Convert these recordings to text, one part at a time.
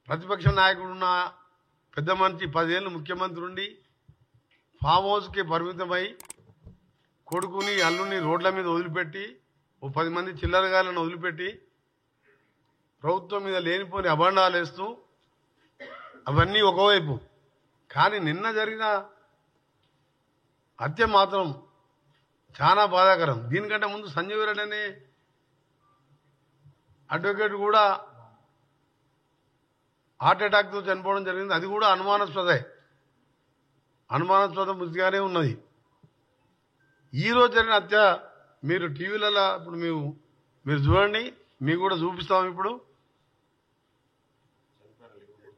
ప్రతిపక్ష నాయకుడు ఉన్న పెద్ద మనిషి 10 ఏళ్ళు ముఖ్యమంత్రి ఉండి ఫామ్ హౌస్కి పరిమితమై కొడుకుని అల్లుని రోడ్ల మీద వదిలిపెట్టి ఓ 10 మంది చిల్లరగాలను వదిలిపెట్టి ప్రభుత్వం మీద లేనిపోని అభండాలు వేస్తూ అవన్నీ ఒకవైపు. కానీ నిన్న జరిగిన హత్య మాత్రం చాలా బాధాకరం. దీనికంటే ముందు సంజీవ్ రెడ్డి అనే అడ్వకేట్ కూడా హార్ట్ అటాక్తో చనిపోవడం జరిగింది. అది కూడా అనుమానాస్పద మృతిగానే ఉన్నది. ఈరోజు జరిగిన హత్య మీరు టీవీలలో ఇప్పుడు మీరు చూడండి, మీకు కూడా చూపిస్తాం. ఇప్పుడు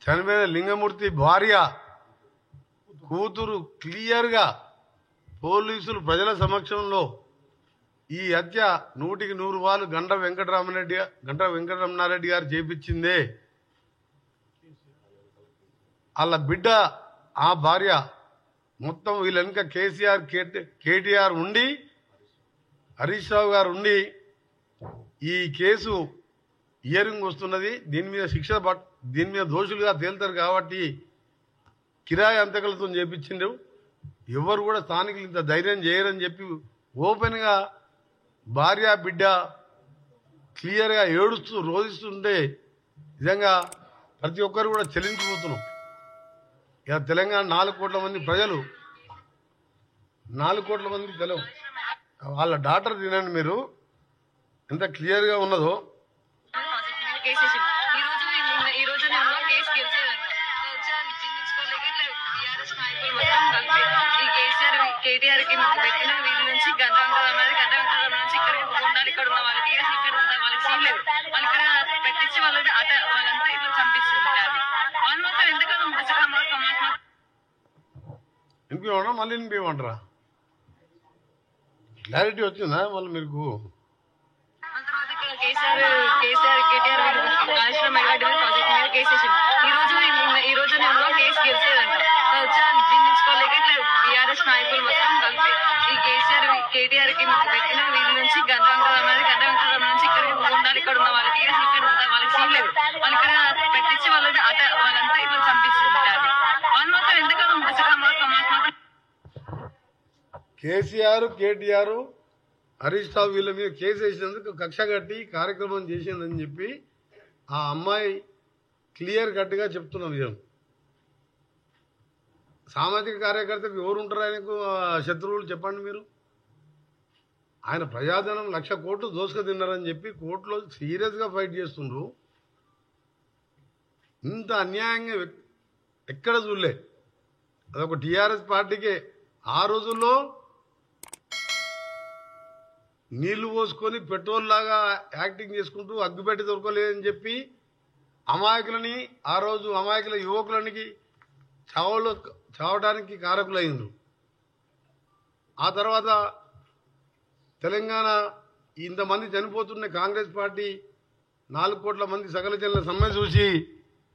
చనిపోయిన లింగమూర్తి భార్య కూతురు క్లియర్గా పోలీసులు ప్రజల సమక్షంలో ఈ హత్య 100కి 100 వాళ్ళు గంట వెంకటరమణారెడ్డి గారు చేపించిందే. వాళ్ళ బిడ్డ ఆ భార్య మొత్తం వీళ్ళ వెనుక కేసీఆర్ కేటీఆర్ ఉండి హరీష్ రావు గారు ఉండి ఈ కేసు హియరింగ్ వస్తున్నది. దీని మీద దోషులుగా తేలుతారు కాబట్టి కిరాయి అంతకులతో చేపించిండు. ఎవరు కూడా స్థానికులు ఇంత ధైర్యం చేయరని చెప్పి ఓపెన్గా భార్య బిడ్డ క్లియర్గా ఏడుస్తూ రోధిస్తుంటే నిజంగా ప్రతి ఒక్కరు కూడా చెల్లించిపోతున్నాం. ఇక తెలంగాణ 4 కోట్ల మంది ప్రజలు 4 కోట్ల మంది తెలవు వాళ్ళ డాటర్ తినండి మీరు ఎంత క్లియర్గా ఉన్నదో. కేటీఆర్ కి పెట్టిన వీధి నుంచి గంట నుంచి ఇక్కడికి ఉండాలి. ఇక్కడ ఉన్న వాళ్ళకి సీన్ లేదు. వాళ్ళు ఇక్కడ పెట్టించి వాళ్ళంతా ఇట్లా చంపిస్తుంటారు. వాళ్ళు మాత్రం ఎందుకన్నా వినిపించమంటారా మళ్ళీ వినిపించమంటారా? క్లారిటీ వచ్చిందా మళ్ళీ మీకు? కేటీఆర్ కాళేశ్వరం మెగాడి ప్రాజెక్ట్ మీద కేసు వేసింది. ఈ రోజు నేను కేసు గెలిచేదంట జీర్ణించుకోలేక ఇట్లా బీఆర్ఎస్ నాయకులు మొత్తం కలిపి ఈ కేటీఆర్ కి పెట్టిన వీధి నుంచి గంట నుంచి ఇక్కడికి ఉండాలి. ఇక్కడ ఉన్న వాళ్ళకి సీన్ లేదు. వాళ్ళు ఇక్కడ పెట్టించి వాళ్ళంతా ఇట్లా చంపిస్తుంటారు. వాళ్ళు మాత్రం ఎందుకన్నా కేసీఆర్ కేటీఆర్ హరీష్ రావు వీళ్ళ మీద కేసు వేసినందుకు కక్ష కట్టి కార్యక్రమం చేసిందని చెప్పి ఆ అమ్మాయి క్లియర్ కట్గా చెప్తున్న విషయం. సామాజిక కార్యకర్తకు ఎవరు ఉంటారు ఆయనకు శత్రువులు చెప్పండి మీరు? ఆయన ప్రజాధనం 1,00,000 కోట్లు దోసుక తిన్నారని చెప్పి కోర్టులో సీరియస్గా ఫైట్ చేస్తుండ్రు. ఇంత అన్యాయంగా ఎక్కడ చూడలే. అదొక టీఆర్ఎస్ పార్టీకే. ఆ రోజుల్లో నీళ్లు పోసుకొని పెట్రోల్ లాగా యాక్టింగ్ చేసుకుంటూ అగ్గిపెట్టి దొరకలేదని చెప్పి అమాయకులని ఆ రోజు అమాయకుల యువకులనికి చావడానికి కారకులైండ్రు. ఆ తర్వాత తెలంగాణ ఇంతమంది చనిపోతున్న కాంగ్రెస్ పార్టీ 4 కోట్ల మంది సకల జనుల సమ్మె చూసి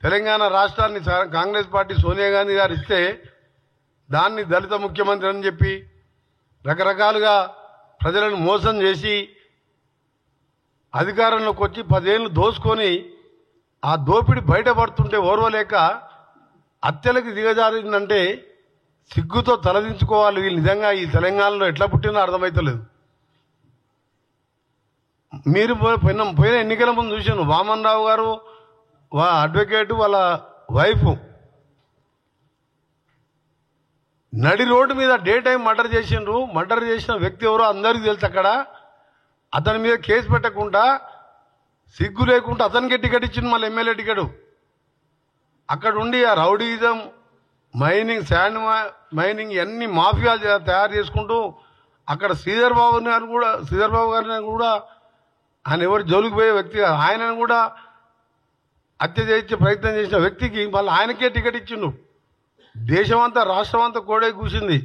తెలంగాణ రాష్ట్రాన్ని కాంగ్రెస్ పార్టీ సోనియా గాంధీ గారు ఇస్తే దాన్ని దళిత ముఖ్యమంత్రి అని చెప్పి రకరకాలుగా ప్రజలను మోసం చేసి అధికారంలోకి వచ్చి 10 ఏళ్ళు దోసుకొని ఆ దోపిడి బయటపడుతుంటే ఓర్వలేక హత్యలకు దిగజారిందంటే సిగ్గుతో తలదించుకోవాలి. వీళ్ళు నిజంగా ఈ తెలంగాణలో ఎట్లా పుట్టినా అర్థమవుతలేదు. మీరు పోయిన ఎన్నికల ముందు చూశాను, వామన్ రావు గారు అడ్వకేటు వాళ్ళ వైఫ్ నడి రోడ్డు మీద డే టైం మర్డర్ చేసిండ్రు. మర్డర్ చేసిన వ్యక్తి ఎవరో అందరికీ తెలుసు. అక్కడ అతని మీద కేసు పెట్టకుండా సిగ్గు లేకుండా అతనికే టికెట్ ఇచ్చింది, మళ్ళీ ఎమ్మెల్యే టికెట్. అక్కడ ఉండి ఆ రౌడీజం మైనింగ్ శాండ్ మైనింగ్ అన్ని మాఫియాలు తయారు చేసుకుంటూ అక్కడ శ్రీధర్ బాబు గారిని కూడా ఆయన ఎవరు జోలికి పోయే వ్యక్తి ఆయనను కూడా హత్య చేయించే ప్రయత్నం చేసిన వ్యక్తికి మళ్ళీ ఆయనకే టికెట్ ఇచ్చిండు. దేశమంతా రాష్ట్రం అంతా కోడే కూసింది.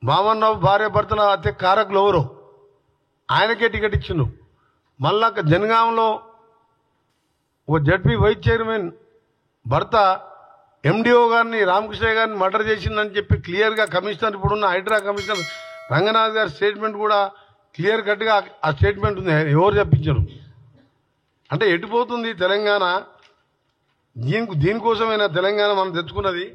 వామన్ రావు భార్య భర్తల హత్య కారకులు ఎవరు ఆయనకే టికెట్ ఇచ్చిండు. మళ్ళా జనగాంలో ఓ జడ్పీ వైస్ చైర్మన్ భర్త ఎండిఓ గారిని రామకృష్ణ గారిని మర్డర్ చేసిందని చెప్పి క్లియర్గా కమిషనర్ ఇప్పుడున్న హైడ్రా కమిషనర్ రంగనాథ్ గారి స్టేట్మెంట్ కూడా క్లియర్ కట్గా ఆ స్టేట్మెంట్ ఉంది. ఎవరు చెప్పించారు అంటే ఎటుపోతుంది తెలంగాణ? దీనికోసమైనా తెలంగాణ మనం తెచ్చుకున్నది.